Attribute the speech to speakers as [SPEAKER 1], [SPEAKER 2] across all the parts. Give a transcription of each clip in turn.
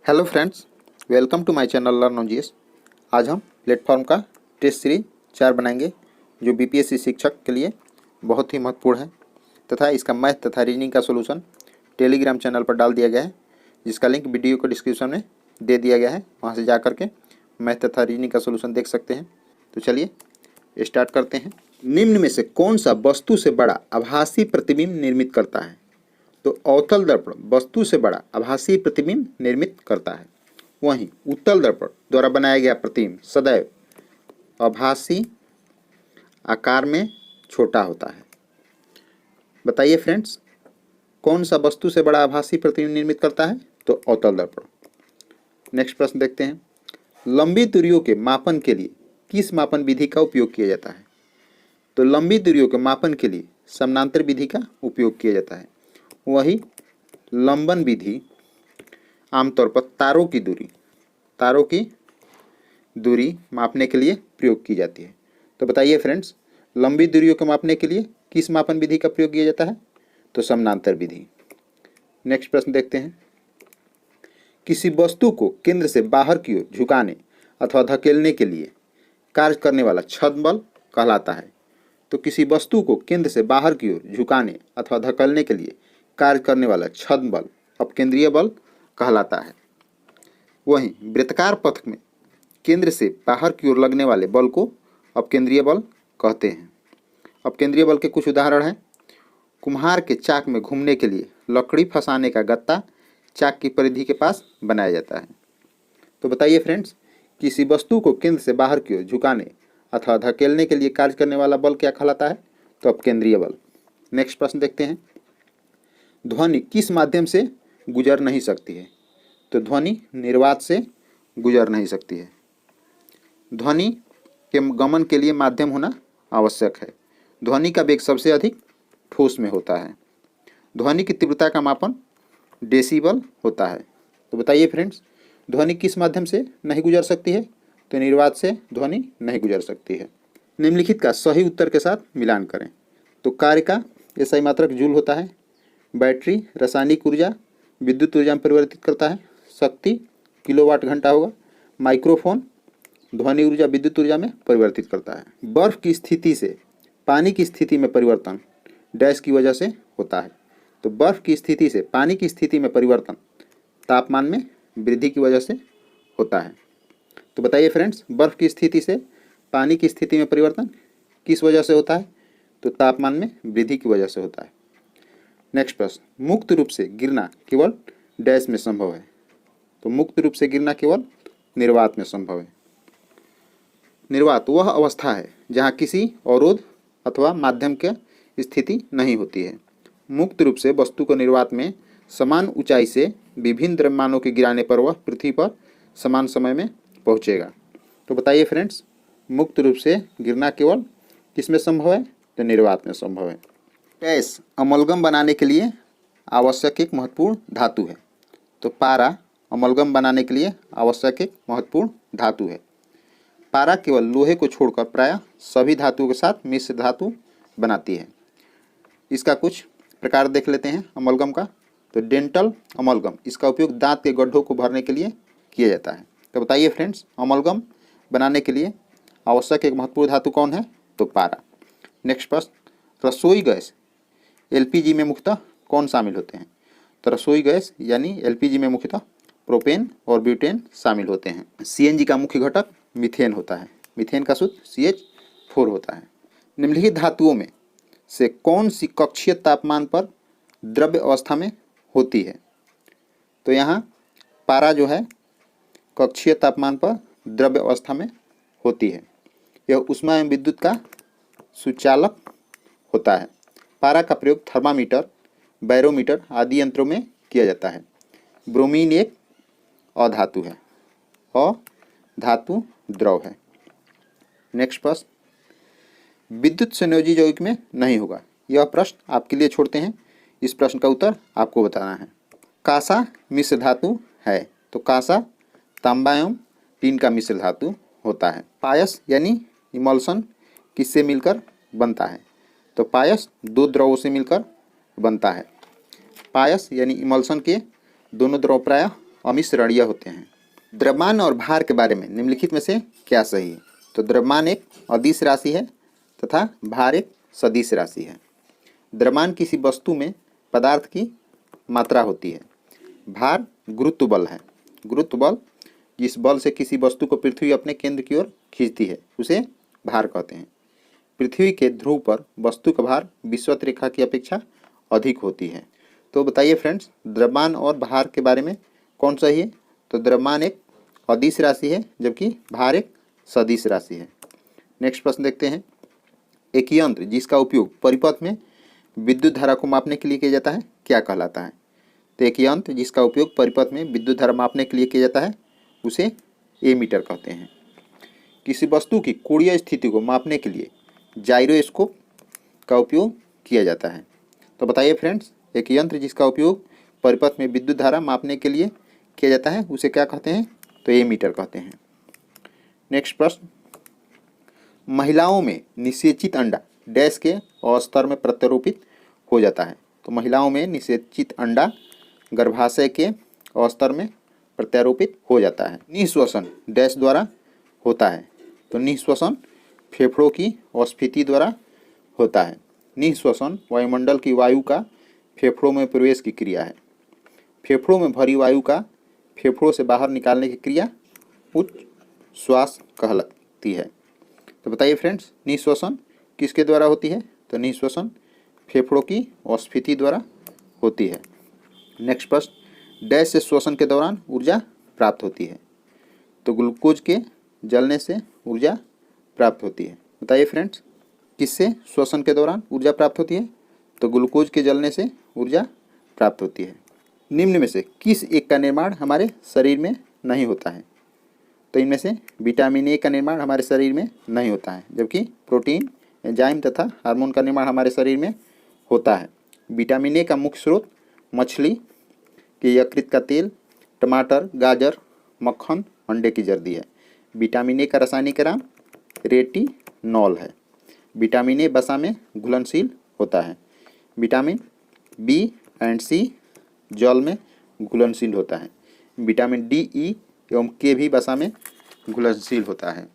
[SPEAKER 1] Hello friends, welcome to my channel learn on GS. आज हम platform का test series 4 बनाएंगे जो बीपीएससी शिक्षक के लिए बहुत ही महत्वपूर्ण है तथा इसका मैथ तथा रीजनिंग का सॉल्यूशन टेलीग्राम चैनल पर डाल दिया गया है, जिसका लिंक वीडियो को डिस्क्रिप्शन में दे दिया गया है। वहाँ से जा करके मैथ तथा रीजनिंग का सॉल्यूशन देख सकते हैं। तो चलिए स्टार्ट करते हैं। निम्न में से कौन सा वस्तु से बड़ा आभासी प्रतिबिंब निर्मित करता है? तो अवतल दर्पण वस्तु से बड़ा आभासी प्रतिबिंब निर्मित करता है, वहीं उत्तल दर्पण द्वारा बनाया गया प्रतिबिंब सदैव आभासी आकार में छोटा होता है। बताइए फ्रेंड्स, कौन सा वस्तु से बड़ा आभासी प्रतिबिंब निर्मित करता है? तो अवतल दर्पण। नेक्स्ट प्रश्न देखते हैं। लंबी दूरियों के मापन के लिए किस मापन विधि का उपयोग किया जाता है? तो लंबी दूरियों के मापन के लिए समानांतर विधि का उपयोग किया जाता है, वही लंबन विधि आमतौर पर तारों की दूरी मापने के लिए प्रयोग की जाती है। तो बताइए फ्रेंड्स, लंबी दूरियों को मापने के लिए किस मापन विधि का प्रयोग किया जाता है? तो समानांतर विधि। नेक्स्ट प्रश्न देखते हैं। किसी वस्तु को केंद्र से बाहर की ओर झुकाने अथवा धकेलने के लिए कार्य करने वाला छद बल कहलाता है। तो किसी वस्तु को केंद्र से बाहर की ओर झुकाने अथवा धकेलने के लिए कार्य करने वाला छद बल अपकेंद्रीय बल कहलाता है। वहीं वृत्ताकार पथ में केंद्र से बाहर की ओर लगने वाले बल को अपकेंद्रीय बल कहते हैं। अपकेंद्रीय बल के कुछ उदाहरण हैं। कुम्हार के चाक में घूमने के लिए लकड़ी फंसाने का गत्ता चाक की परिधि के पास बनाया जाता है। तो बताइए फ्रेंड्स, किसी वस्तु को केंद्र से बाहर की ओर झुकाने अथवा धकेलने के लिए कार्य करने वाला बल क्या कहलाता है? तो अपकेंद्रीय बल। नेक्स्ट प्रश्न देखते हैं। ध्वनि किस माध्यम से गुजर नहीं सकती है? तो ध्वनि निर्वात से गुजर नहीं सकती है। ध्वनि के गमन के लिए माध्यम होना आवश्यक है। ध्वनि का वेग सबसे अधिक ठोस में होता है। ध्वनि की तीव्रता का मापन डेसिबल होता है। तो बताइए फ्रेंड्स, ध्वनि किस माध्यम से नहीं गुजर सकती है? तो निर्वात से ध्वनि नहीं गुजर सकती है। निम्नलिखित का सही उत्तर के साथ मिलान करें। तो कार्य का एसआई मात्रक जूल होता है। बैटरी रासायनिक ऊर्जा विद्युत ऊर्जा में परिवर्तित करता है। शक्ति किलोवाट घंटा होगा। माइक्रोफोन ध्वनि ऊर्जा विद्युत ऊर्जा में परिवर्तित करता है। बर्फ की स्थिति से पानी की स्थिति में परिवर्तन डैश की वजह से होता है। तो बर्फ की स्थिति से पानी की स्थिति में परिवर्तन तापमान में वृद्धि की वजह से होता है। तो बताइए फ्रेंड्स, बर्फ की स्थिति से पानी की स्थिति में परिवर्तन किस वजह से होता है? तो तापमान में वृद्धि की वजह से होता है। नेक्स्ट प्रश्न। मुक्त रूप से गिरना केवल डैश में संभव है? तो मुक्त रूप से गिरना केवल निर्वात में संभव है। निर्वात वह अवस्था है जहाँ किसी अवरोध अथवा माध्यम की स्थिति नहीं होती है। मुक्त रूप से वस्तु को निर्वात में समान ऊंचाई से विभिन्न द्रव्यमानों के गिराने पर वह पृथ्वी पर समान समय में पहुँचेगा। तो बताइए फ्रेंड्स, मुक्त रूप से गिरना केवल किस में संभव है? तो निर्वात में संभव है। डैश अमलगम बनाने के लिए आवश्यक एक महत्वपूर्ण धातु है। तो पारा अमलगम बनाने के लिए आवश्यक एक महत्वपूर्ण धातु है। पारा केवल लोहे को छोड़कर प्रायः सभी धातुओं के साथ मिश्र धातु बनाती है। इसका कुछ प्रकार देख लेते हैं अमलगम का। तो डेंटल अमलगम, इसका उपयोग दांत के गड्ढों को भरने के लिए किया जाता है। तो बताइए फ्रेंड्स, अमलगम बनाने के लिए आवश्यक एक महत्वपूर्ण धातु कौन है? तो पारा। नेक्स्ट प्रश्न। रसोई गैस एलपीजी में मुख्यतः कौन शामिल होते हैं? तो रसोई गैस यानी एलपीजी में मुख्यतः प्रोपेन और ब्यूटेन शामिल होते हैं। सीएनजी का मुख्य घटक मीथेन होता है। मीथेन का सूत्र CH4 होता है। निम्नलिखित धातुओं में से कौन सी कक्षीय तापमान पर द्रव्य अवस्था में होती है? तो यहाँ पारा जो है कक्षीय तापमान पर द्रव्य अवस्था में होती है। यह ऊष्मा एवं विद्युत का सुचालक होता है। पारा का प्रयोग थर्मामीटर, बैरोमीटर आदि यंत्रों में किया जाता है। ब्रोमीन एक अधातु है। अधातु द्रव है। नेक्स्ट प्रश्न। विद्युत संयोजी यौगिक में नहीं होगा। यह प्रश्न आपके लिए छोड़ते हैं। इस प्रश्न का उत्तर आपको बताना है। कांसा मिश्र धातु है। तो कांसा तांबा एवं टीन का मिश्र धातु होता है। पायस यानी इमल्सन किससे मिलकर बनता है? तो पायस दो द्रवों से मिलकर बनता है। पायस यानी इमल्सन के दोनों द्रव प्रायः अमिश्रणीय होते हैं। द्रव्यमान और भार के बारे में निम्नलिखित में से क्या सही है? तो द्रव्यमान एक अदिश राशि है तथा भार एक सदिश राशि है। द्रव्यमान किसी वस्तु में पदार्थ की मात्रा होती है। भार गुरुत्व बल है। गुरुत्व बल जिस बल से किसी वस्तु को पृथ्वी अपने केंद्र की ओर खींचती है उसे भार कहते हैं। पृथ्वी के ध्रुव पर वस्तु का भार विषुवत रेखा की अपेक्षा अधिक होती है। तो बताइए फ्रेंड्स, द्रव्यमान और भार के बारे में कौन सही है? तो द्रव्यमान एक अदिश राशि है जबकि भार एक सदिश राशि है। नेक्स्ट प्रश्न देखते हैं। एक यंत्र जिसका उपयोग परिपथ में विद्युत धारा को मापने के लिए किया जाता है क्या कहलाता है? तो एक यंत्र जिसका उपयोग परिपथ में विद्युत धारा मापने के लिए किया जाता है उसे एमीटर कहते हैं। किसी वस्तु की कोणीय स्थिति को मापने के लिए जाइरोस्कोप का उपयोग किया जाता है। तो बताइए फ्रेंड्स, एक यंत्र जिसका उपयोग परिपथ में विद्युत धारा मापने के लिए किया जाता है उसे क्या कहते हैं? तो एमीटर कहते हैं। नेक्स्ट प्रश्न, महिलाओं में निषेचित अंडा डैश के अवस्था में प्रत्यारोपित हो जाता है। तो महिलाओं में निषेचित अंडा गर्भाशय के अवस्था में प्रत्यारोपित हो जाता है। निःश्वसन डैश द्वारा होता है। तो निःश्वसन फेफड़ों की अस्फीति द्वारा होता है। निःश्वसन वायुमंडल की वायु का फेफड़ों में प्रवेश की क्रिया है। फेफड़ों में भरी वायु का फेफड़ों से बाहर निकालने की क्रिया उच्च श्वास कहलाती है। तो बताइए फ्रेंड्स, निःश्वसन किसके द्वारा होती है? तो निःश्वसन फेफड़ों की अस्फीति द्वारा होती है। नेक्स्ट प्रश्न, डैश से श्वसन के दौरान ऊर्जा प्राप्त होती है। तो ग्लूकोज के जलने से ऊर्जा प्राप्त होती है। बताइए फ्रेंड्स, किससे श्वसन के दौरान ऊर्जा प्राप्त होती है? तो ग्लूकोज के जलने से ऊर्जा प्राप्त होती है। निम्न में से किस एक का निर्माण हमारे शरीर में नहीं होता है? तो इनमें से विटामिन ए का निर्माण हमारे शरीर में नहीं होता है, जबकि प्रोटीन, एंजाइम तथा हार्मोन का निर्माण हमारे शरीर में होता है। विटामिन ए का मुख्य स्रोत मछली के यकृत का तेल, टमाटर, गाजर, मक्खन, अंडे की जर्दी है। विटामिन ए का रासायनिक नाम रेटिनॉल है। विटामिन ए वसा में घुलनशील होता है। विटामिन बी एंड सी जल में घुलनशील होता है। विटामिन डी, ई एवं के भी वसा में घुलनशील होता है।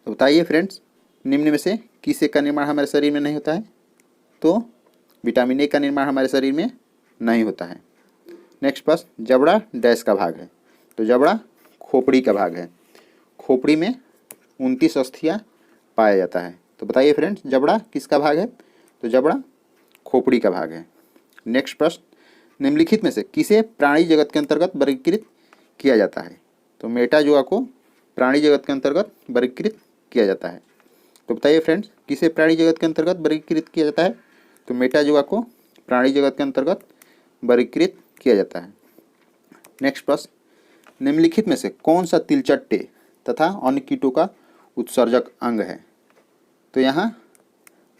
[SPEAKER 1] तो बताइए फ्रेंड्स, निम्न में से किस एक का निर्माण हमारे शरीर में नहीं होता है? तो विटामिन ए का निर्माण हमारे शरीर में नहीं होता है। नेक्स्ट प्रश्न, जबड़ा डैश का भाग है? तो जबड़ा खोपड़ी का भाग है। खोपड़ी में 29 अस्थियां पाया जाता है। तो बताइए फ्रेंड्स, जबड़ा किसका भाग है? तो जबड़ा खोपड़ी का भाग है। नेक्स्ट प्रश्न, निम्नलिखित में से किसे प्राणी जगत के अंतर्गत वर्गीकृत किया जाता है? तो मेटाजोआ को प्राणी जगत के अंतर्गत वर्गीकृत किया जाता है। तो बताइए फ्रेंड्स, किसे प्राणी जगत के अंतर्गत वर्गीकृत किया जाता है? तो मेटाजोआ को प्राणी जगत के अंतर्गत वर्गीकृत किया जाता है। नेक्स्ट प्रश्न, निम्नलिखित में से कौन सा तिलचट्टे तथा अन्य कीटों का उत्सर्जक अंग है? तो यहाँ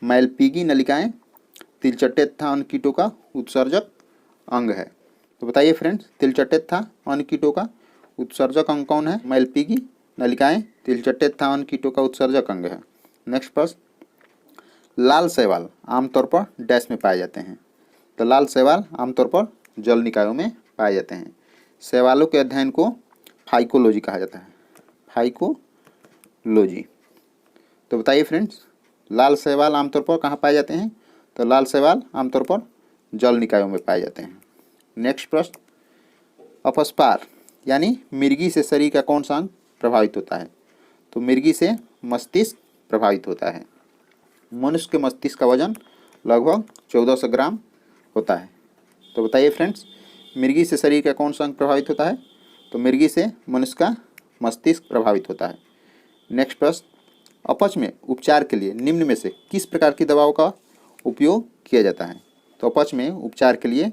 [SPEAKER 1] मैलपीगी नलिकाएं तिलचट्टे तथा अन्य कीटों का उत्सर्जक अंग है। तो बताइए फ्रेंड्स, तिलचट्टे तथा अन्य कीटों का उत्सर्जक अंग कौन है? मैलपीगी नलिकाएं तिलचट्टे तथा अन्य कीटों का उत्सर्जक अंग है। नेक्स्ट प्रश्न, लाल शैवाल आमतौर पर डैश में पाए जाते हैं? तो लाल शैवाल आमतौर पर जल निकायों में पाए जाते हैं। शैवालों के अध्ययन को फाइकोलॉजी कहा जाता है। फाइकोलॉजी। तो बताइए फ्रेंड्स, लाल शैवाल आमतौर पर कहाँ पाए जाते हैं? तो लाल शैवाल आमतौर पर जल निकायों में पाए जाते हैं। नेक्स्ट प्रश्न, अपस्पार यानी मिर्गी से शरीर का कौन सा अंग प्रभावित होता है? तो मिर्गी से मस्तिष्क प्रभावित होता है। मनुष्य के मस्तिष्क का वजन लगभग 1400 ग्राम होता है। तो बताइए फ्रेंड्स, मिर्गी से शरीर का कौन सा अंग प्रभावित होता है? तो मिर्गी से मनुष्य का मस्तिष्क प्रभावित होता है। नेक्स्ट प्रश्न, अपच में उपचार के लिए निम्न में से किस प्रकार की दवाओं का उपयोग किया जाता है? तो अपच में उपचार के लिए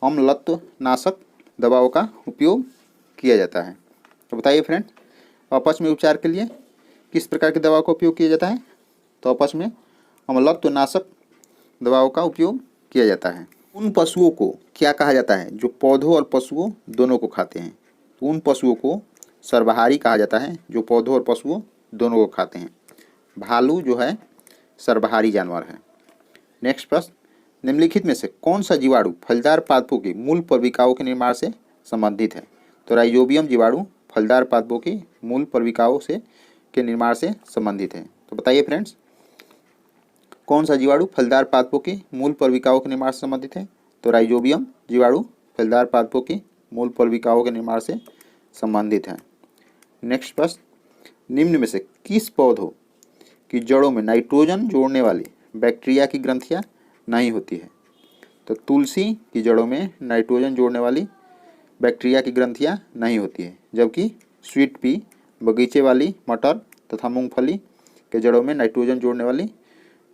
[SPEAKER 1] अम्लत्वनाशक दवाओं का उपयोग किया जाता है। तो बताइए फ्रेंड्स, अपच में उपचार के लिए किस प्रकार की दवाओं का उपयोग किया जाता है? तो अपच में अम्लत्वनाशक दवाओं का उपयोग किया जाता है। उन पशुओं को क्या कहा जाता है जो पौधों और पशुओं दोनों को खाते हैं? तो उन पशुओं को सर्वाहारी कहा जाता है जो पौधों और पशुओं दोनों को खाते हैं। भालू जो है सर्वाहारी जानवर है। नेक्स्ट प्रश्न, निम्नलिखित में से कौन सा जीवाणु फलदार पादपों की मूल प्रविकाओं के निर्माण से संबंधित है? तो राइजोबियम जीवाणु फलदार पादपों की मूल पर्विकाओं से के निर्माण से संबंधित है। तो बताइए फ्रेंड्स, कौन सा जीवाणु फलदार पादपों की मूल पर्विकाओं के निर्माण से संबंधित है? तो राइजोबियम जीवाणु फलदार पादपों की मूल पर्विकाओं के निर्माण से संबंधित है। नेक्स्ट प्रश्न, निम्न में से किस पौधों की जड़ों में नाइट्रोजन जोड़ने वाली बैक्टीरिया की ग्रंथियां नहीं होती है? तो तुलसी की जड़ों में नाइट्रोजन जोड़ने वाली बैक्टीरिया की ग्रंथियां नहीं होती है, जबकि स्वीट पी, बगीचे वाली मटर तथा मूंगफली के जड़ों में नाइट्रोजन जोड़ने वाली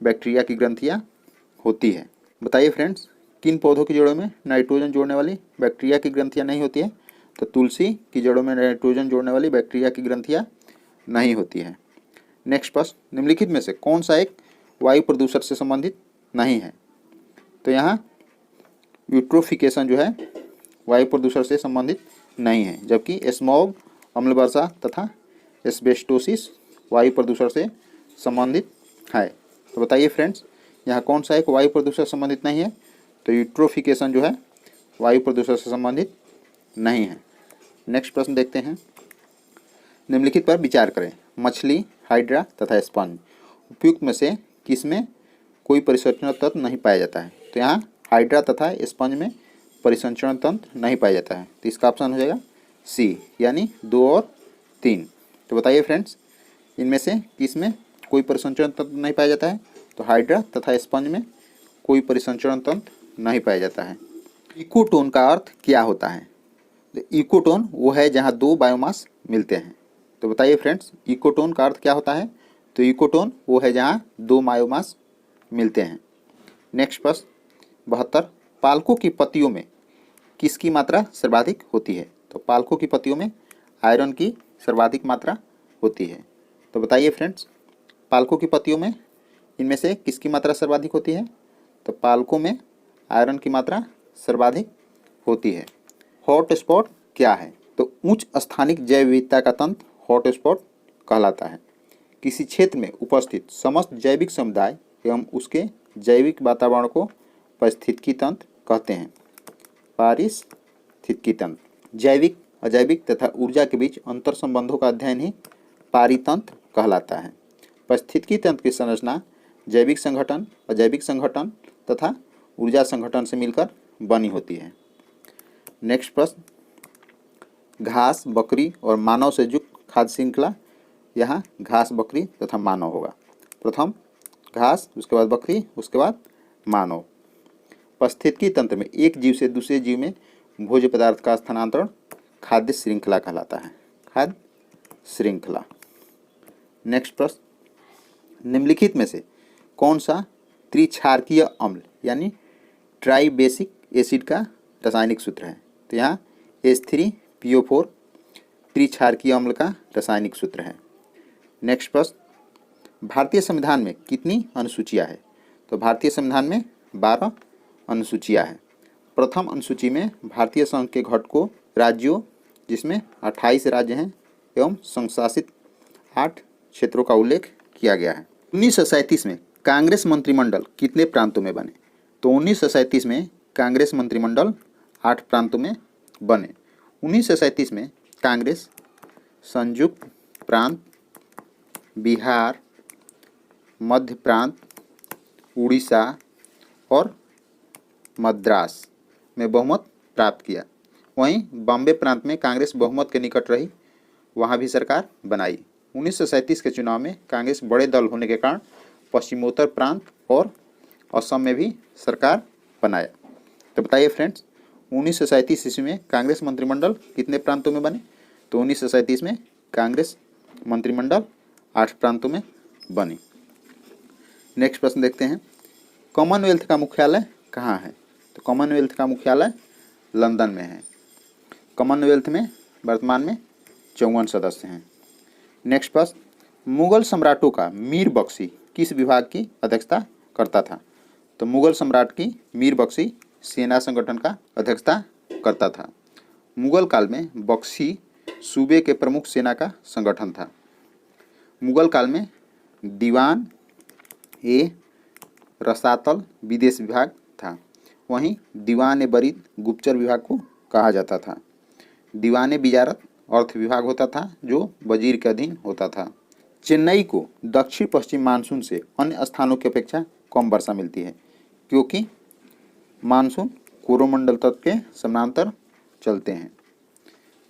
[SPEAKER 1] बैक्टीरिया की ग्रंथियां होती है। बताइए फ्रेंड्स, किन पौधों की जड़ों में नाइट्रोजन जोड़ने वाली बैक्टीरिया की ग्रंथियां नहीं होती है? तो तुलसी की जड़ों में नाइट्रोजन जोड़ने वाली बैक्टीरिया की ग्रंथियां नहीं होती है। नेक्स्ट प्रश्न, निम्नलिखित में से कौन सा एक वायु प्रदूषण से संबंधित नहीं है? तो यहाँ यूट्रोफिकेशन जो है वायु प्रदूषण से संबंधित नहीं है, जबकि स्मॉग, अम्ल वर्षा तथा एस्बेस्टोसिस वायु प्रदूषण से संबंधित है। तो बताइए फ्रेंड्स, यहाँ कौन सा एक वायु प्रदूषण से संबंधित नहीं है? तो यूट्रोफिकेशन जो है वायु प्रदूषण से संबंधित नहीं है। नेक्स्ट प्रश्न देखते हैं, निम्नलिखित पर विचार करें। मछली, हाइड्रा तथा स्पंज उपयुक्त में से किसमें कोई परिसंचरण तंत्र नहीं पाया जाता है? तो यहाँ हाइड्रा तथा स्पंज में परिसंचरण तंत्र नहीं पाया जाता है, तो इसका ऑप्शन हो जाएगा सी, यानी 2 और 3। तो बताइए फ्रेंड्स, इनमें से किसमें कोई परिसंचरण तंत्र नहीं पाया जाता है? तो हाइड्रा तथा स्पंज में कोई परिसंचरण तंत्र नहीं पाया जाता है। इकोटोन का अर्थ क्या होता है? तो इकोटोन वो है जहाँ 2 बायोमास मिलते हैं। तो बताइए फ्रेंड्स, इकोटोन का अर्थ क्या होता है? तो इकोटोन वो है जहाँ 2 बायोमास मिलते हैं। नेक्स्ट प्रश्न 72, पालकों की पत्तियों में किसकी मात्रा सर्वाधिक होती है? तो पालकों की पत्तियों में आयरन की सर्वाधिक मात्रा होती है। तो बताइए फ्रेंड्स, पालकों की पत्तियों में इनमें से किसकी मात्रा सर्वाधिक होती है? तो पालकों में आयरन की मात्रा सर्वाधिक होती है। हॉटस्पॉट क्या है? तो उच्च स्थानिक जैव विविधता का तंत्र हॉटस्पॉट कहलाता है। किसी क्षेत्र में उपस्थित समस्त जैविक समुदाय एवं उसके जैविक वातावरण को पारिस्थितिकी तंत्र कहते हैं। पारिस्थितिकी तंत्र जैविक, अजैविक तथा ऊर्जा के बीच अंतर संबंधों का अध्ययन ही पारितंत्र कहलाता है। पारिस्थितिकी तंत्र की संरचना जैविक संगठन, अजैविक संगठन तथा ऊर्जा संगठन से मिलकर बनी होती है। नेक्स्ट प्रश्न, घास, बकरी और मानव से युक्त खाद्य श्रृंखला। यहाँ घास, बकरी तथा मानव होगा। प्रथम घास, उसके बाद बकरी, उसके बाद मानव। पारिस्थितिकी तंत्र में एक जीव से दूसरे जीव में भोज्य पदार्थ का स्थानांतरण खाद्य श्रृंखला कहलाता है। खाद्य श्रृंखला। नेक्स्ट प्रश्न, निम्नलिखित में से कौन सा त्रिक्षारकीय अम्ल यानी ट्राइबेसिक एसिड का रासायनिक सूत्र है? तो यहाँ H3PO4 त्रिक्षारकीय अम्ल का रासायनिक सूत्र है। नेक्स्ट प्रश्न, भारतीय संविधान में कितनी अनुसूचियाँ हैं? तो भारतीय संविधान में 12 अनुसूचियाँ हैं। प्रथम अनुसूची में भारतीय संघ के घटकों राज्यों, जिसमें 28 राज्य हैं, एवं संशासित 8 क्षेत्रों का उल्लेख किया गया है। 1937 में कांग्रेस मंत्रिमंडल कितने प्रांतों में बने? तो 1937 में कांग्रेस मंत्रिमंडल 8 प्रांतों में बने। 1937 में कांग्रेस संयुक्त प्रांत, बिहार, मध्य प्रांत, उड़ीसा और मद्रास में बहुमत प्राप्त किया। वहीं बॉम्बे प्रांत में कांग्रेस बहुमत के निकट रही, वहां भी सरकार बनाई। 1937 के चुनाव में कांग्रेस बड़े दल होने के कारण पश्चिमोत्तर प्रांत और असम में भी सरकार बनाया। तो बताइए फ्रेंड्स, 1937 ईस्वी में कांग्रेस मंत्रिमंडल कितने प्रांतों में बने? तो 1937 में कांग्रेस मंत्रिमंडल 8 प्रांतों में बनी। नेक्स्ट प्रश्न देखते हैं, कॉमनवेल्थ का मुख्यालय कहाँ है? तो कॉमनवेल्थ का मुख्यालय लंदन में है। कॉमनवेल्थ में वर्तमान में 54 सदस्य हैं। नेक्स्ट प्रश्न, मुगल सम्राटों का मीर बख्शी किस विभाग की अध्यक्षता करता था? तो मुगल सम्राट की मीर बख्शी सेना संगठन का अध्यक्षता करता था। मुगल काल में बख्शी सूबे के प्रमुख सेना का संगठन था। मुगल काल में दीवान ए रसातल विदेश विभाग था। वहीं दीवान ए बरीद गुप्तचर विभाग को कहा जाता था। दीवाने बिजारत अर्थ विभाग होता था जो वजीर के अधीन होता था। चेन्नई को दक्षिण पश्चिम मानसून से अन्य स्थानों की अपेक्षा कम वर्षा मिलती है क्योंकि मानसून कोरोमंडल तट के समानांतर चलते हैं।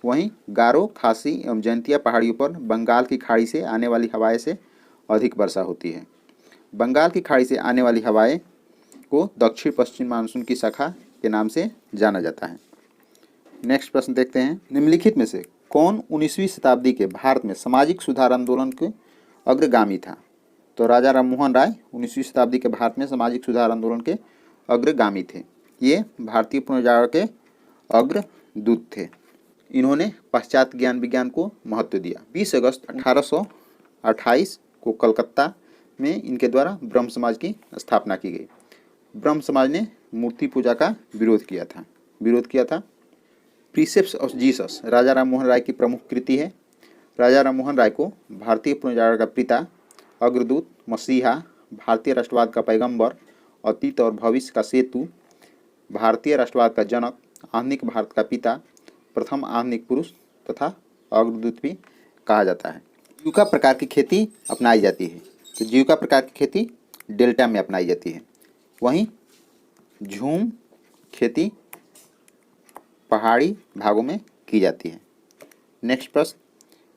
[SPEAKER 1] वहीं गारो, खासी एवं जैंतिया पहाड़ियों पर बंगाल की खाड़ी से आने वाली हवाएं से अधिक वर्षा होती है। बंगाल की खाड़ी से आने वाली हवाएं को दक्षिण पश्चिम मानसून की शाखा के नाम से जाना जाता है। नेक्स्ट प्रश्न देखते हैं, निम्नलिखित में से कौन 19वीं शताब्दी के भारत में सामाजिक सुधार आंदोलन के अग्रगामी था? तो राजा राममोहन राय 19वीं शताब्दी के भारत में सामाजिक सुधार आंदोलन के अग्रगामी थे। ये भारतीय पुनर्जागरण के अग्रदूत थे। इन्होंने पाश्चात्य ज्ञान विज्ञान को महत्व दिया। 20 अगस्त 1828 को कलकत्ता में इनके द्वारा ब्रह्म समाज की स्थापना की गई। ब्रह्म समाज ने मूर्ति पूजा का विरोध किया था। Precepts of Jesus Raja Rammohan Roy की प्रमुख कृति है। राजा राममोहन राय को भारतीय पुनर्जागरण का पिता, अग्रदूत, मसीहा, भारतीय राष्ट्रवाद का पैगंबर, अतीत और भविष्य का सेतु, भारतीय राष्ट्रवाद का जनक, आधुनिक भारत का पिता, प्रथम आधुनिक पुरुष तथा अग्रदूत भी कहा जाता है। जीविका प्रकार की खेती अपनाई जाती है। तो जीविका प्रकार की खेती डेल्टा में अपनाई जाती है। वहीं झूम खेती पहाड़ी भागों में की जाती है। नेक्स्ट प्रश्न,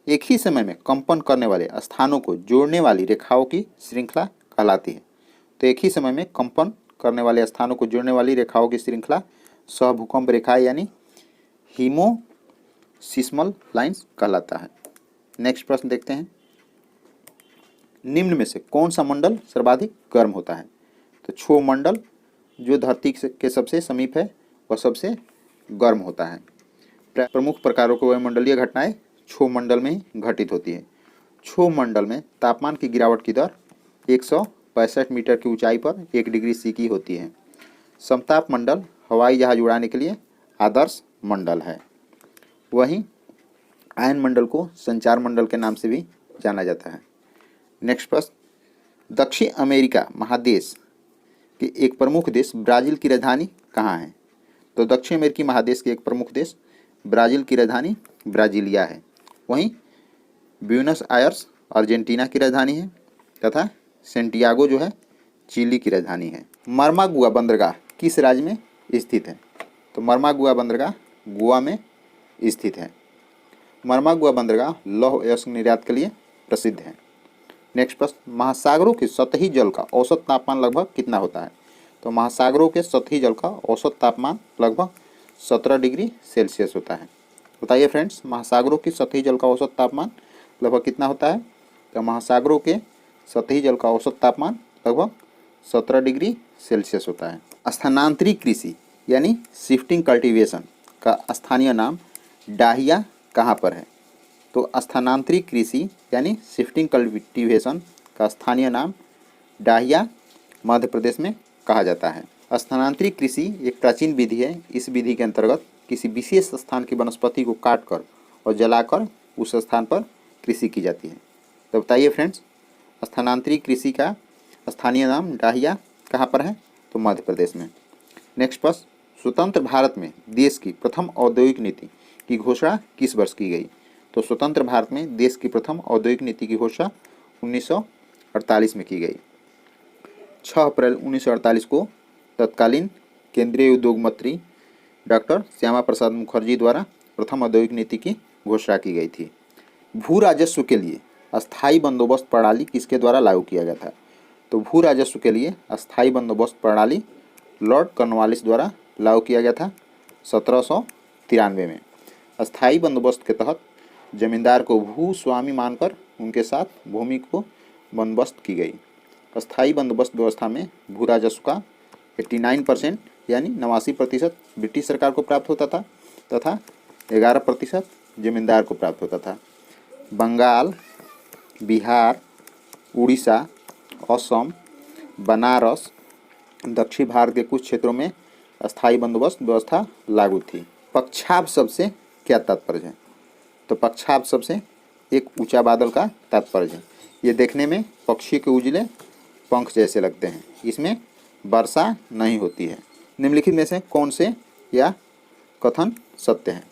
[SPEAKER 1] एक ही समय में कंपन करने वाले स्थानों को जोड़ने वाली रेखाओं की श्रृंखला कहलाती है। तो एक ही समय में कंपन करने वाले स्थानों को जोड़ने वाली रेखाओं की श्रृंखला सहभूकंप रेखा यानी हीमोसिस्मल लाइंस कहलाता है। नेक्स्ट प्रश्न देखते हैं, निम्न में से कौन सा मंडल सर्वाधिक गर्म होता है? तो क्षोभ मंडल जो धरती के सबसे समीप है वह सबसे गर्म होता है। प्रमुख प्रकारों के वायुमंडलीय घटनाएं क्षोभ मंडल में ही घटित होती है। क्षोभ मंडल में तापमान की गिरावट की दर 165 मीटर की ऊंचाई पर 1 डिग्री सी की होती है। समताप मंडल हवाई जहाज उड़ाने के लिए आदर्श मंडल है। वहीं आयन मंडल को संचार मंडल के नाम से भी जाना जाता है। नेक्स्ट प्रश्न, दक्षिण अमेरिका महादेश के एक प्रमुख देश ब्राज़ील की राजधानी कहाँ है? तो दक्षिण अमेरिकी महादेश के एक प्रमुख देश ब्राज़ील की राजधानी ब्राज़ीलिया है। वहीं ब्यूनस आयर्स अर्जेंटीना की राजधानी है तथा सेंटियागो जो है चिली की राजधानी है। मर्मागुआ बंदरगाह किस राज्य में स्थित है? तो मर्मागुआ बंदरगाह गोवा में स्थित है। मर्मागुआ बंदरगाह लौह अयस्क निर्यात के लिए प्रसिद्ध है। नेक्स्ट प्रश्न, महासागरों के सतही जल का औसत तापमान लगभग कितना होता है? तो महासागरों के सतही जल का औसत तापमान लगभग 17 डिग्री सेल्सियस होता है। बताइए फ्रेंड्स, महासागरों के सतही जल का औसत तापमान लगभग कितना होता है? तो महासागरों के सतही जल का औसत तापमान लगभग 17 डिग्री सेल्सियस होता है। स्थानांतरित कृषि यानी शिफ्टिंग कल्टीवेशन का स्थानीय नाम डाहिया कहाँ पर है? तो स्थानांतरित कृषि यानी शिफ्टिंग कल्टीवेशन का स्थानीय नाम डाहिया मध्य प्रदेश में कहा जाता है। स्थानांतरित कृषि एक प्राचीन विधि है। इस विधि के अंतर्गत किसी विशेष स्थान की वनस्पति को काटकर और जलाकर उस स्थान पर कृषि की जाती है। तो बताइए फ्रेंड्स, स्थानांतरित कृषि का स्थानीय नाम डाहिया कहाँ पर है? तो मध्य प्रदेश में। नेक्स्ट प्रश्न, स्वतंत्र भारत में देश की प्रथम औद्योगिक नीति की घोषणा किस वर्ष की गई? तो स्वतंत्र भारत में देश की प्रथम औद्योगिक नीति की घोषणा 1948 में की गई। 6 अप्रैल 1948 को तत्कालीन केंद्रीय उद्योग मंत्री डॉक्टर श्यामा प्रसाद मुखर्जी द्वारा प्रथम औद्योगिक नीति की घोषणा की गई थी। भू राजस्व के लिए अस्थायी बंदोबस्त प्रणाली किसके द्वारा लागू किया गया था? तो भू राजस्व के लिए अस्थायी बंदोबस्त प्रणाली लॉर्ड कॉर्नवालिस द्वारा लागू किया गया था 1793 में। अस्थायी बंदोबस्त के तहत जमींदार को भू स्वामी मानकर उनके साथ भूमि को बंदोबस्त की गई। अस्थायी बंदोबस्त व्यवस्था में भू राजस्व का 89% यानी 89% ब्रिटिश सरकार को प्राप्त होता था तथा 11% जमींदार को प्राप्त होता था। बंगाल, बिहार, उड़ीसा, असम, बनारस, दक्षिण भारत के कुछ क्षेत्रों में अस्थायी बंदोबस्त व्यवस्था लागू थी। पक्षाभ शब्द से क्या तात्पर्य है? तो पक्षाभ शब्द से एक ऊंचा बादल का तात्पर्य है। ये देखने में पक्षी के उजले पंख जैसे लगते हैं। इसमें वर्षा नहीं होती है। निम्नलिखित में से कौन से या कथन सत्य है?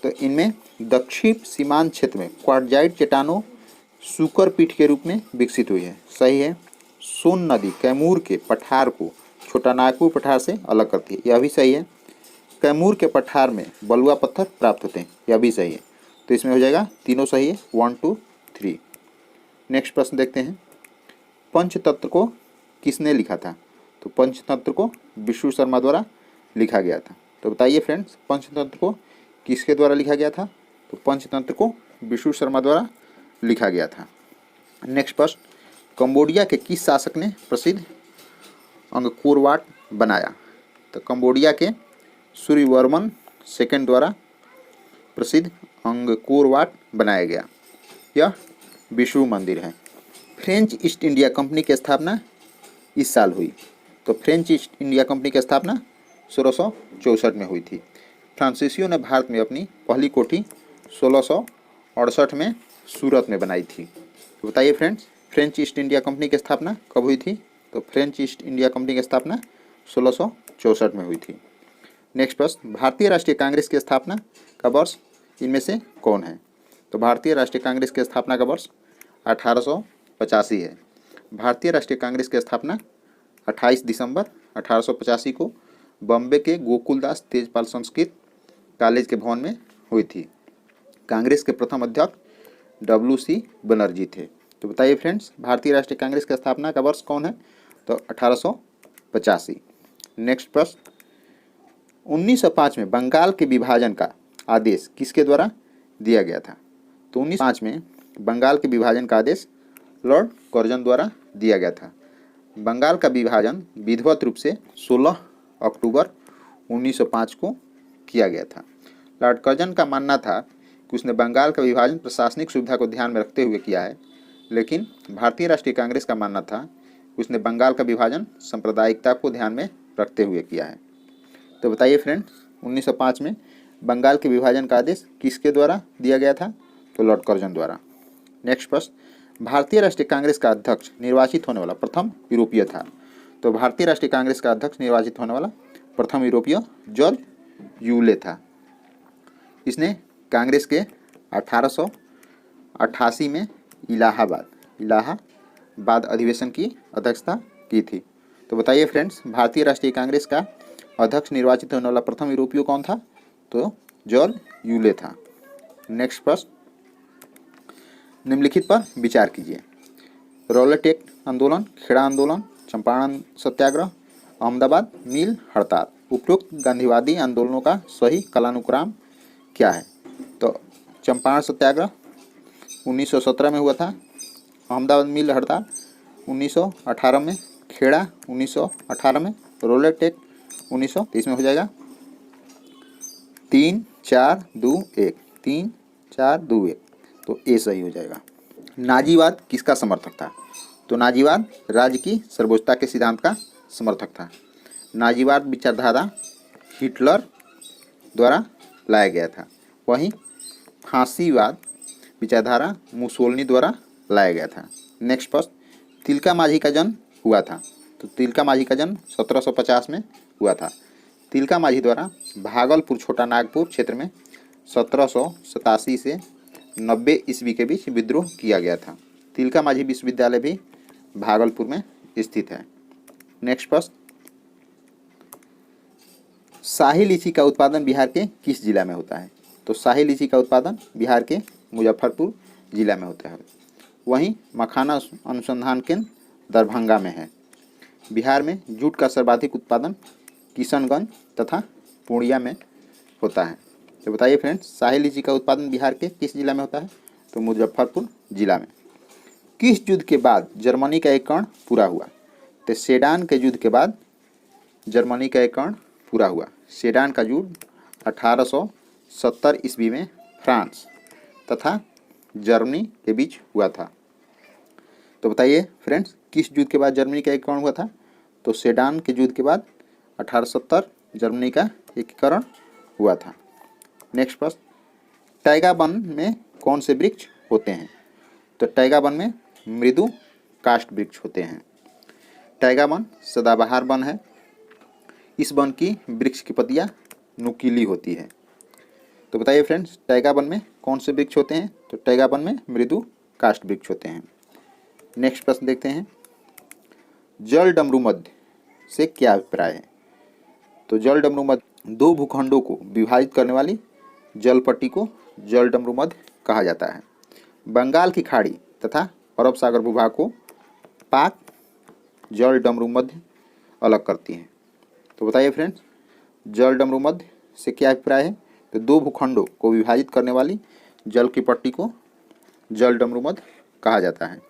[SPEAKER 1] तो इनमें दक्षिण सीमांत क्षेत्र में क्वार्टजाइट चट्टानों सूकर पीठ के रूप में विकसित हुई है। सही है। सोन नदी कैमूर के पठार को छोटा नागपुर पठार से अलग करती है, यह भी सही है। कैमूर के पठार में बलुआ पत्थर प्राप्त होते हैं, यह भी सही है। तो इसमें हो जाएगा तीनों सही है, 1 2 3। नेक्स्ट प्रश्न देखते हैं। पंचतंत्र को किसने लिखा था? तो पंचतंत्र को विष्णु शर्मा द्वारा लिखा गया था। तो बताइए फ्रेंड्स, पंचतंत्र को किसके द्वारा लिखा गया था? तो पंचतंत्र को विष्णु शर्मा द्वारा लिखा गया था। नेक्स्ट प्रश्न, कंबोडिया के किस शासक ने प्रसिद्ध अंगकोर वाट बनाया? तो कंबोडिया के सूर्यवर्मन सेकंड द्वारा प्रसिद्ध अंगकोर वाट बनाया गया। यह विष्णु मंदिर है। फ्रेंच ईस्ट इंडिया कंपनी की स्थापना इस साल हुई। तो फ्रेंच ईस्ट इंडिया कंपनी की स्थापना 1664 में हुई थी। फ्रांसीसियों ने भारत में अपनी पहली कोठी 1668 में सूरत में बनाई थी। तो बताइए friends, French east India company की स्थापना कब हुई थी? तो फ्रेंच ईस्ट इंडिया कंपनी की स्थापना 1664 में हुई थी। नेक्स्ट प्रश्न, भारतीय राष्ट्रीय कांग्रेस की स्थापना का वर्ष इनमें से कौन है? तो भारतीय राष्ट्रीय कांग्रेस की स्थापना का वर्ष 1885 है। भारतीय राष्ट्रीय कांग्रेस की स्थापना 28 दिसंबर 1885 को बॉम्बे के गोकुलदास तेजपाल संस्कृत कॉलेज के भवन में हुई थी। कांग्रेस के प्रथम अध्यक्ष WC बनर्जी थे। तो बताइए फ्रेंड्स, भारतीय राष्ट्रीय कांग्रेस की स्थापना का वर्ष कौन है? तो 1885। नेक्स्ट प्रश्न, 1905 में बंगाल के विभाजन का आदेश किसके द्वारा दिया गया था? तो 1905 में बंगाल के विभाजन का आदेश लॉर्ड कर्जन द्वारा दिया गया था। बंगाल का विभाजन विधिवत रूप से 16 अक्टूबर 1905 को किया गया था। लॉर्ड कर्जन का मानना था कि उसने बंगाल का विभाजन प्रशासनिक सुविधा को ध्यान में रखते हुए किया है, लेकिन भारतीय राष्ट्रीय कांग्रेस का मानना था कि उसने बंगाल का विभाजन सांप्रदायिकता को ध्यान में रखते हुए किया है। तो बताइए फ्रेंड्स, 1905 में बंगाल के विभाजन का आदेश किसके द्वारा दिया गया था? तो लॉर्ड कर्जन द्वारा। नेक्स्ट प्रश्न, भारतीय राष्ट्रीय कांग्रेस का अध्यक्ष निर्वाचित होने वाला प्रथम यूरोपीय था। तो भारतीय राष्ट्रीय कांग्रेस का अध्यक्ष निर्वाचित होने वाला प्रथम यूरोपीय जॉर्ज यूले था। इसने कांग्रेस के 1888 में इलाहाबाद अधिवेशन की अध्यक्षता की थी। तो बताइए फ्रेंड्स, भारतीय राष्ट्रीय कांग्रेस का अध्यक्ष निर्वाचित होने वाला प्रथम यूरोपीय कौन था? तो जॉर्ज यूले था। नेक्स्ट प्रश्न, निम्नलिखित पर विचार कीजिए। रॉलेट एक्ट आंदोलन, खेड़ा आंदोलन, चंपारण सत्याग्रह, अहमदाबाद मिल हड़ताल, उपरोक्त गांधीवादी आंदोलनों का सही कालानुक्रम क्या है? तो चंपारण सत्याग्रह 1917 में हुआ था, अहमदाबाद मिल हड़ताल 1918 में, खेड़ा 1918 में, रॉलेट एक्ट 1930 में हो जाएगा 3 4 2 1 3 4 2 1। तो ए सही हो जाएगा। नाजीवाद किसका समर्थक था? तो नाजीवाद राज्य की सर्वोच्चता के सिद्धांत का समर्थक था। नाजीवाद विचारधारा हिटलर द्वारा लाया गया था। वहीं फांसीवाद विचारधारा मुसोलिनी द्वारा लाया गया था। नेक्स्ट प्रश्न, तिलका मांझी का जन्म हुआ था। तो तिलका मांझी का जन्म 1750 में हुआ था। तिलका मांझी द्वारा भागलपुर छोटा नागपुर क्षेत्र में 1787 से 90 ईस्वी के बीच विद्रोह किया गया था। तिलका मांझी विश्वविद्यालय भी भागलपुर में स्थित है। नेक्स्ट प्रश्न, शाही लीची का उत्पादन बिहार के किस जिला में होता है? तो शाही लीची का उत्पादन बिहार के मुजफ्फरपुर जिला में होता है। वहीं मखाना अनुसंधान केंद्र दरभंगा में है। बिहार में जूट का सर्वाधिक उत्पादन किशनगंज तथा पूर्णिया में होता है। तो बताइए फ्रेंड्स, शाही लीची का उत्पादन बिहार के किस जिला में होता है? तो मुजफ्फरपुर जिला में। किस युद्ध के बाद जर्मनी का एकीकरण पूरा हुआ? तो सेडान के युद्ध के बाद जर्मनी का एकीकरण पूरा हुआ। सेडान का युद्ध 1870 ईस्वी में फ्रांस तथा जर्मनी के बीच हुआ था। तो बताइए फ्रेंड्स, किस युद्ध के बाद जर्मनी का एकीकरण हुआ था? तो सेडान के युद्ध के बाद 1870 जर्मनी का एकीकरण हुआ था। नेक्स्ट प्रश्न, टैगा वन में कौन से वृक्ष होते हैं? तो टैगा वन में मृदु काष्ठ वृक्ष होते हैं। टैगा वन सदाबहार वन है। इस वन की वृक्ष की पत्तियां नुकीली होती है। तो बताइए फ्रेंड्स, टैगा वन में कौन से वृक्ष होते हैं? तो टैगा वन में मृदु काष्ठ वृक्ष होते हैं। नेक्स्ट प्रश्न देखते हैं, जल डमरू मध्य से क्या अभिप्राय है? तो जल डमरू मध्य दो भूखंडों को विभाजित करने वाली जल पट्टी को जल डमरू मध्य कहा जाता है। बंगाल की खाड़ी तथा अरब सागर भूभाग को पाक जल डमरू मध्य अलग करती हैं। तो बताइए फ्रेंड्स, जल डमरू मध्य से क्या अभिप्राय है? तो दो भूखंडों को विभाजित करने वाली जल की पट्टी को जल डमरू मध्य कहा जाता है।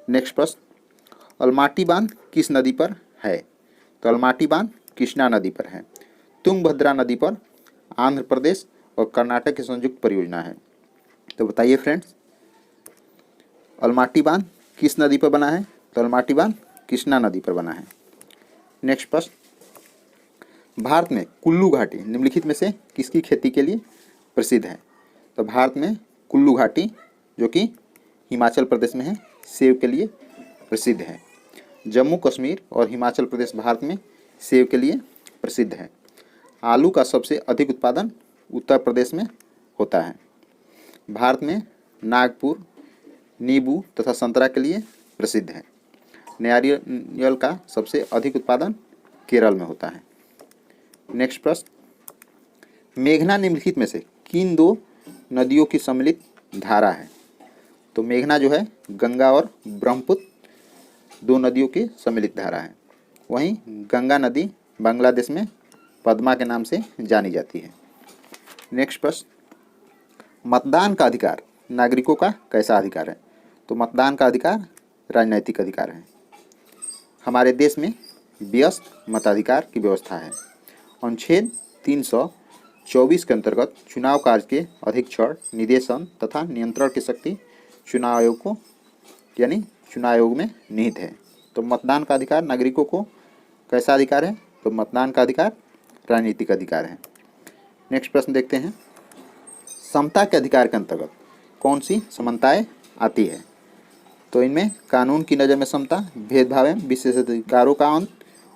[SPEAKER 1] नेक्स्ट प्रश्न, अलमाटी बांध किस नदी पर है? तो अलमाटी बांध कृष्णा नदी पर है। तुंगभद्रा नदी पर आंध्र प्रदेश और कर्नाटक की संयुक्त परियोजना है। तो बताइए फ्रेंड्स, अलमाटी बांध किस नदी पर बना है? तो अलमाटी बांध कृष्णा नदी पर बना है। नेक्स्ट प्रश्न, भारत में कुल्लू घाटी निम्नलिखित में से किसकी खेती के लिए प्रसिद्ध है? तो भारत में कुल्लू घाटी जो कि हिमाचल प्रदेश में है, सेब के लिए प्रसिद्ध है। जम्मू कश्मीर और हिमाचल प्रदेश भारत में सेब के लिए प्रसिद्ध है। आलू का सबसे अधिक उत्पादन उत्तर प्रदेश में होता है। भारत में नागपुर नींबू तथा संतरा के लिए प्रसिद्ध है। नारियल का सबसे अधिक उत्पादन केरल में होता है। नेक्स्ट प्रश्न, मेघना निम्नलिखित में से किन दो नदियों की सम्मिलित धारा है? तो मेघना जो है गंगा और ब्रह्मपुत्र दो नदियों की सम्मिलित धारा है। वहीं गंगा नदी बांग्लादेश में पद्मा के नाम से जानी जाती है। नेक्स्ट प्रश्न, मतदान का अधिकार नागरिकों का कैसा अधिकार है? तो मतदान का अधिकार राजनैतिक अधिकार है। हमारे देश में व्यस्त मताधिकार की व्यवस्था है। अनुच्छेद 324 के अंतर्गत चुनाव कार्य के अधीक्षण, निदेशन तथा नियंत्रण की शक्ति चुनाव आयोग को यानी चुनाव आयोग में निहित है। तो मतदान का अधिकार नागरिकों को कैसा अधिकार है? तो मतदान का अधिकार राजनीतिक अधिकार है। नेक्स्ट प्रश्न देखते हैं, समता के अधिकार के अंतर्गत कौन सी समानताएं आती है? तो इनमें कानून की नज़र में समता, भेदभाव एवं विशेषाधिकारों का अंत,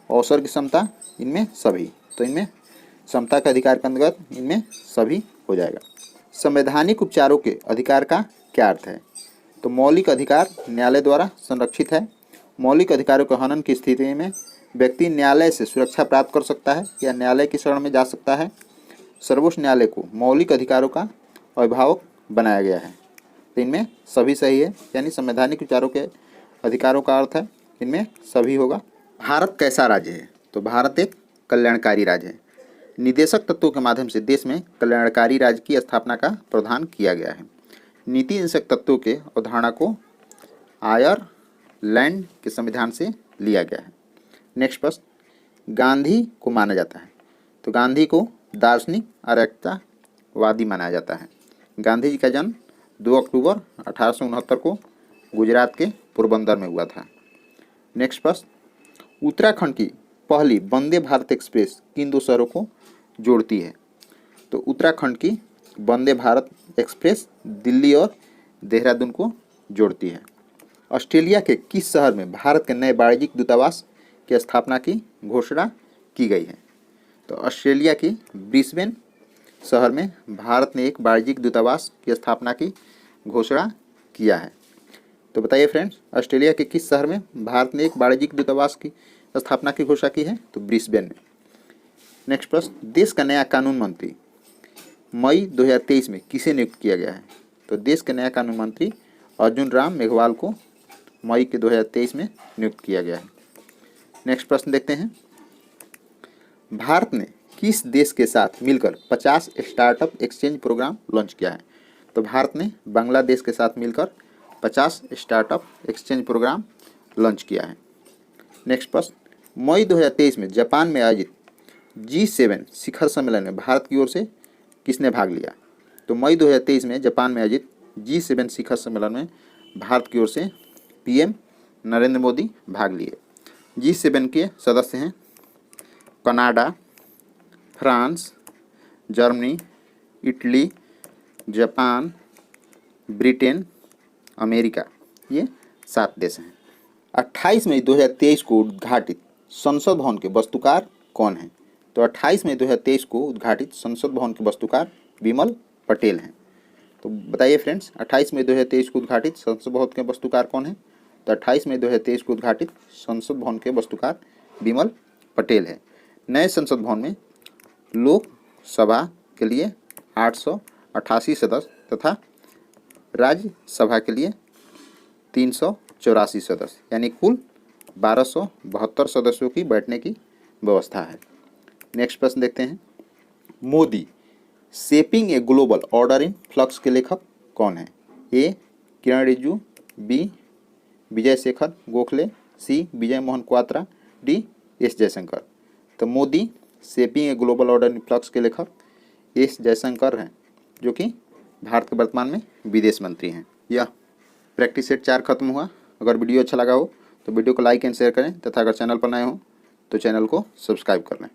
[SPEAKER 1] अवसर की समता, इनमें सभी। तो इनमें समता के अधिकार के अंतर्गत इनमें सभी हो जाएगा। संवैधानिक उपचारों के अधिकार का क्या अर्थ है? तो मौलिक अधिकार न्यायालय द्वारा संरक्षित है। मौलिक अधिकारों के हनन की स्थिति में व्यक्ति न्यायालय से सुरक्षा प्राप्त कर सकता है या न्यायालय की शरण में जा सकता है। सर्वोच्च न्यायालय को मौलिक अधिकारों का अभिभावक बनाया गया है। तो इनमें सभी सही है, यानी संवैधानिक विचारों के अधिकारों का अर्थ है इनमें सभी होगा। भारत कैसा राज्य है? तो भारत एक कल्याणकारी राज्य है। निदेशक तत्वों के माध्यम से देश में कल्याणकारी राज्य की स्थापना का प्रावधान किया गया है। नीति निदेशक तत्वों के अवधारणा को आयरलैंड के संविधान से लिया गया है। नेक्स्ट प्रश्न, गांधी को माना जाता है। तो गांधी को दार्शनिक आर्यतावादी माना जाता है। गांधी जी का जन्म 2 अक्टूबर 1869 को गुजरात के पोरबंदर में हुआ था। नेक्स्ट प्रश्न, उत्तराखंड की पहली वंदे भारत एक्सप्रेस किन दो शहरों को जोड़ती है? तो उत्तराखंड की वंदे भारत एक्सप्रेस दिल्ली और देहरादून को जोड़ती है। ऑस्ट्रेलिया के किस शहर में भारत के नए वाणिज्यिक दूतावास की स्थापना की घोषणा की गई है? तो ऑस्ट्रेलिया की ब्रिस्बेन शहर में भारत ने एक वाणिज्यिक दूतावास की स्थापना की घोषणा किया है। तो बताइए फ्रेंड्स, ऑस्ट्रेलिया के किस शहर में भारत ने एक वाणिज्यिक दूतावास की स्थापना की घोषणा की है? तो ब्रिस्बेन में। नेक्स्ट प्रश्न, देश का नया कानून मंत्री मई 2023 में किसे नियुक्त किया गया है? तो देश के नया कानून मंत्री अर्जुन राम मेघवाल को मई के 2023 में नियुक्त किया गया है। नेक्स्ट प्रश्न देखते हैं, भारत ने किस देश के साथ मिलकर 50 स्टार्टअप एक्सचेंज प्रोग्राम लॉन्च किया है? तो भारत ने बांग्लादेश के साथ मिलकर 50 स्टार्टअप एक्सचेंज प्रोग्राम लॉन्च किया है। नेक्स्ट प्रश्न, मई 2023 में जापान में आयोजित G7 शिखर सम्मेलन में भारत की ओर से किसने भाग लिया? तो मई 2023 में जापान में आयोजित G7 शिखर सम्मेलन में भारत की ओर से PM नरेंद्र मोदी भाग लिए। G7 के सदस्य हैं Canada, France, Germany, Italy, Japan, Britain, America, ये 7 देश हैं। 28 मई 2023 को उद्घाटित संसद भवन के वास्तुकार कौन हैं? तो 28 मई 2023 को उद्घाटित संसद भवन के वास्तुकार विमल पटेल हैं। तो बताइए फ्रेंड्स, 28 मई 2023 को उद्घाटित संसद भवन के वास्तुकार कौन है? तो 28 मई 2023 को उद्घाटित संसद भवन के वास्तुकार विमल पटेल है। नए संसद भवन में लोकसभा के लिए 888 सदस्य तथा राज्यसभा के लिए 384 सदस्य यानी कुल 1272 सदस्यों की बैठने की व्यवस्था है। नेक्स्ट प्रश्न देखते हैं। Modi shaping a global order in flux के लेखक कौन है? ए किरण रिजिजू, बी विजय शेखर गोखले, सी विजय मोहन क्वात्रा, डी एस जयशंकर। तो Modi shaping a global order in flux के लेखक एस जयशंकर हैं, जो कि भारत के वर्तमान में विदेश मंत्री हैं। यह प्रैक्टिस सेट 4 खत्म हुआ। अगर वीडियो अच्छा लगा हो तो वीडियो को लाइक एंड शेयर करें तथा अगर चैनल पर नए हो तो चैनल को सब्सक्राइब कर लें।